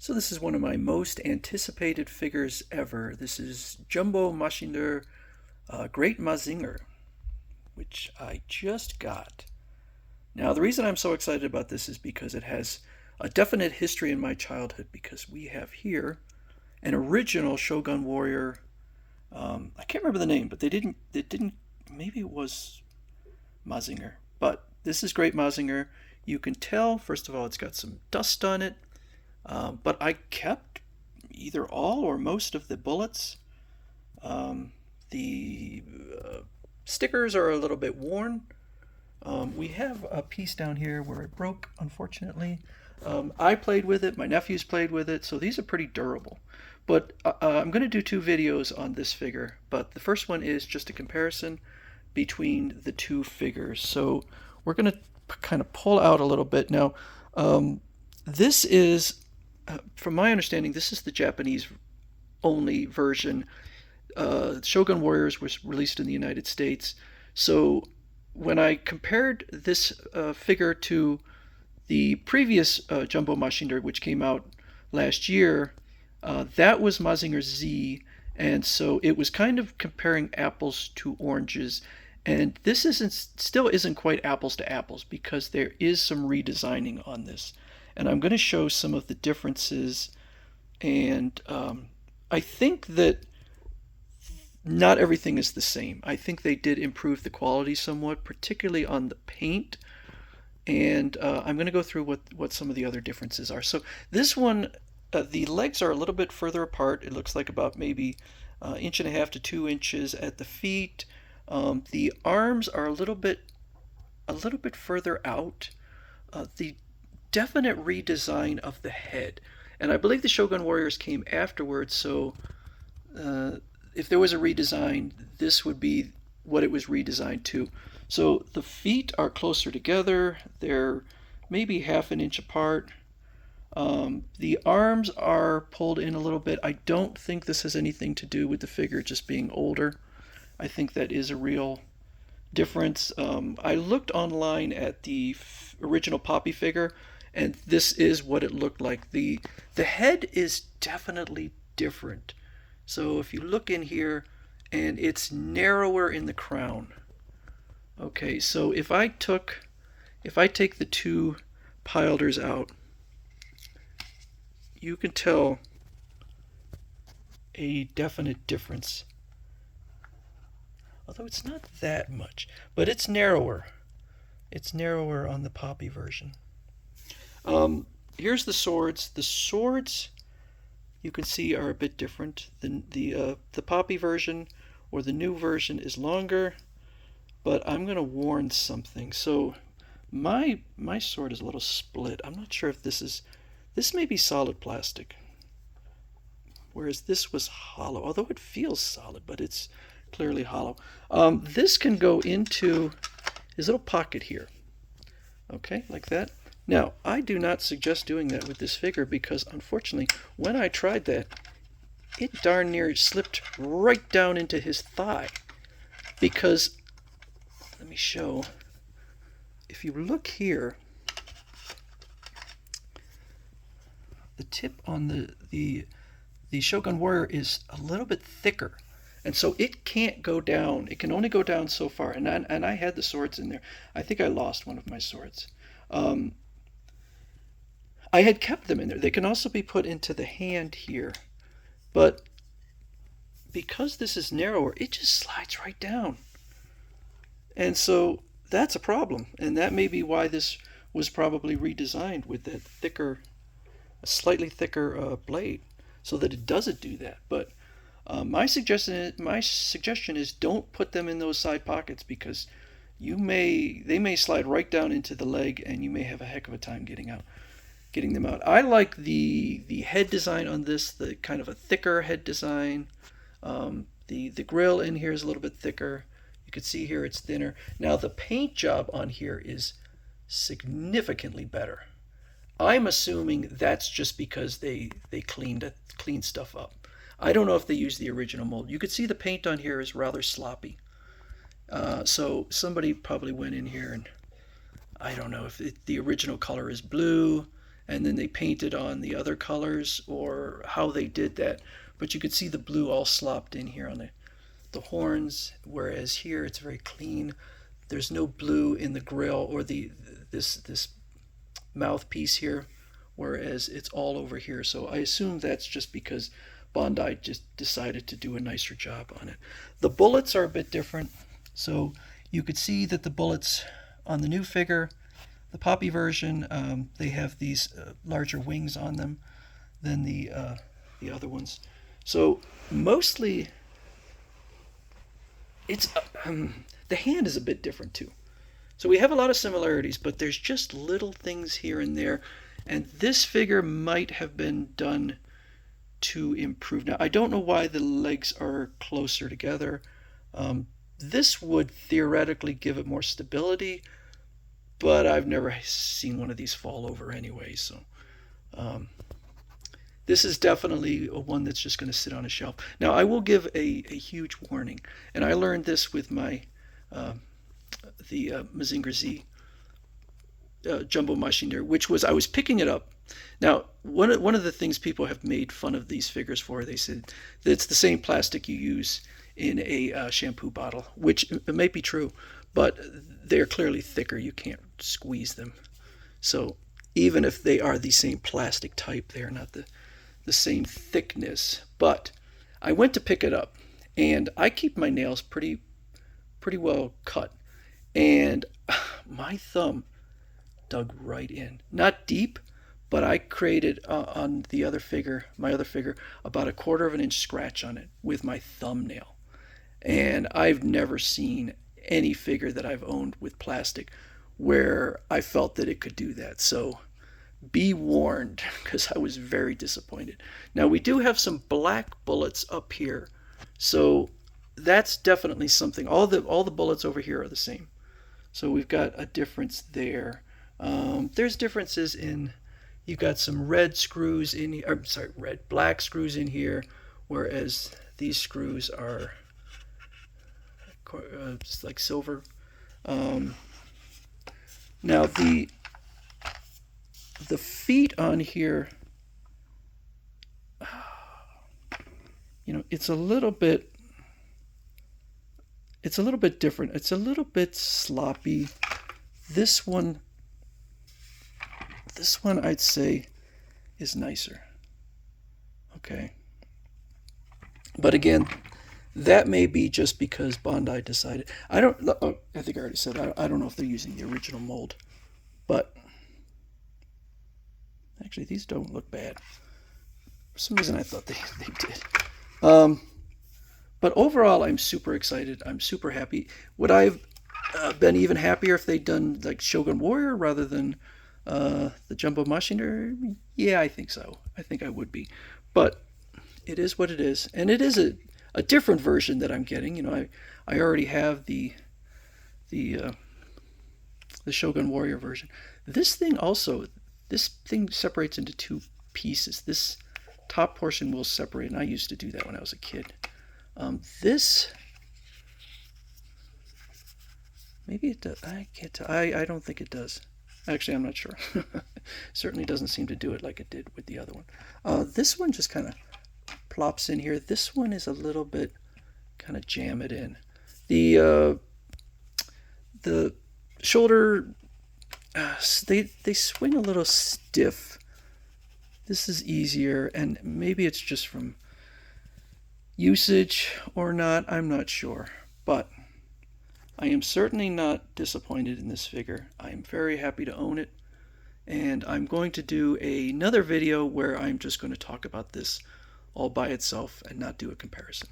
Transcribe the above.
So this is one of my most anticipated figures ever. This is Jumbo Machinder Great Mazinger, which I just got. Now the reason I'm so excited about this is because it has a definite history in my childhood because we have here an original Shogun warrior. I can't remember the name, but they didn't, maybe it was Mazinger. But this is Great Mazinger. You can tell, first of all, it's got some dust on it. But I kept either all or most of the bullets. The stickers are a little bit worn. We have a piece down here where it broke, unfortunately. I played with it, my nephews played with it, so these are pretty durable. But I'm going to do two videos on this figure, but the first one is just a comparison between the two figures. So we're going to kind of pull out a little bit. Now, this is from my understanding, this is the Japanese only version. Shogun Warriors was released in the United States. So when I compared this figure to the previous Jumbo Machinder, which came out last year, that was Mazinger Z, and so it was kind of comparing apples to oranges. And this still isn't quite apples to apples because there is some redesigning on this, and I'm going to show some of the differences. And I think that not everything is the same. I think they did improve the quality somewhat, particularly on the paint. And I'm going to go through what some of the other differences are. So this one, the legs are a little bit further apart. It looks like about maybe 1.5 to 2 inches at the feet. The arms are a little bit further out. The definite redesign of the head, and I believe the Shogun Warriors came afterwards. So if there was a redesign, this would be what it was redesigned to. So the feet are closer together. They're maybe 1/2 inch apart. The arms are pulled in a little bit. I don't think this has anything to do with the figure just being older. I think that is a real difference. I looked online at the original Poppy figure, and this is what it looked like. The head is definitely different. So if you look in here, and it's narrower in the crown. Okay, so if I take the two pilers out, you can tell a definite difference. Although it's not that much, but it's narrower. It's narrower on the Poppy version. Here's the swords. The swords you can see are a bit different. The Poppy version or the new version is longer, but I'm going to warn something. So my sword is a little split. I'm not sure if this may be solid plastic, whereas this was hollow, although it feels solid, but it's clearly hollow. This can go into his little pocket here, okay, like that. Now, I do not suggest doing that with this figure because, unfortunately, when I tried that, it darn near slipped right down into his thigh. Because, let me show, if you look here, the tip on the Shogun Warrior is a little bit thicker. And so it can't go down. It can only go down so far. And I had the swords in there. I think I lost one of my swords. I had kept them in there. They can also be put into the hand here. But because this is narrower, it just slides right down. And so that's a problem. And that may be why this was probably redesigned with that thicker, a slightly thicker blade, so that it doesn't do that. But my suggestion is don't put them in those side pockets because they may slide right down into the leg, and you may have a heck of a time getting them out. I like the head design on this, the kind of a thicker head design. The grill in here is a little bit thicker. You can see here it's thinner. Now the paint job on here is significantly better. I'm assuming that's just because they cleaned stuff up. I don't know if they used the original mold. You could see the paint on here is rather sloppy. So somebody probably went in here and I don't know if the original color is blue and then they painted on the other colors or how they did that. But you could see the blue all slopped in here on the horns, whereas here it's very clean. There's no blue in the grill or this mouthpiece here, whereas it's all over here. So I assume that's just because Bandai just decided to do a nicer job on it. The bullets are a bit different. So you could see that the bullets on the new figure, the Poppy version, they have these larger wings on them than the other ones. So mostly it's the hand is a bit different too. So we have a lot of similarities, but there's just little things here and there. And this figure might have been done to improve. Now, I don't know why the legs are closer together. This would theoretically give it more stability, but I've never seen one of these fall over anyway. So this is definitely one that's just going to sit on a shelf. Now, I will give a huge warning, and I learned this with my the Mazinger Z Jumbo Machinder, which was I was picking it up. Now, one of the things people have made fun of these figures for, they said that it's the same plastic you use in a shampoo bottle, which it may be true, but they're clearly thicker. You can't squeeze them. So even if they are the same plastic type, they're not the same thickness. But I went to pick it up, and I keep my nails pretty well cut, and my thumb dug right in. Not deep, but I created on the other figure, my other figure, about a 1/4 of an inch scratch on it with my thumbnail. And I've never seen any figure that I've owned with plastic where I felt that it could do that. So be warned, because I was very disappointed. Now we do have some black bullets up here, so that's definitely something. All the bullets over here are the same. So we've got a difference there. There's differences in, you've got some red screws in here, I'm sorry, black screws in here, whereas these screws are just like silver. Now the feet on here, it's a little bit different. It's a little bit sloppy. This one I'd say is nicer. Okay. But again, that may be just because Bandai decided. I think I already said I don't know if they're using the original mold, but actually these don't look bad. For some reason I thought they did. But overall, I'm super excited. I'm super happy. Would I have been even happier if they'd done like Shogun Warrior rather than the Jumbo Machinder? Yeah, I think so. I think I would be. But it is what it is. And it is a different version that I'm getting. I already have the Shogun Warrior version. This thing separates into 2 pieces. This top portion will separate, and I used to do that when I was a kid. This, maybe it does. I can't tell. I don't think it does. Actually, I'm not sure. Certainly doesn't seem to do it like it did with the other one. This one just kind of plops in here. This one is a little bit kind of jam it in. The shoulder, they swing a little stiff. This is easier, and maybe it's just from usage or not, I'm not sure, but I am certainly not disappointed in this figure. I'm very happy to own it, and I'm going to do another video where I'm just going to talk about this all by itself and not do a comparison.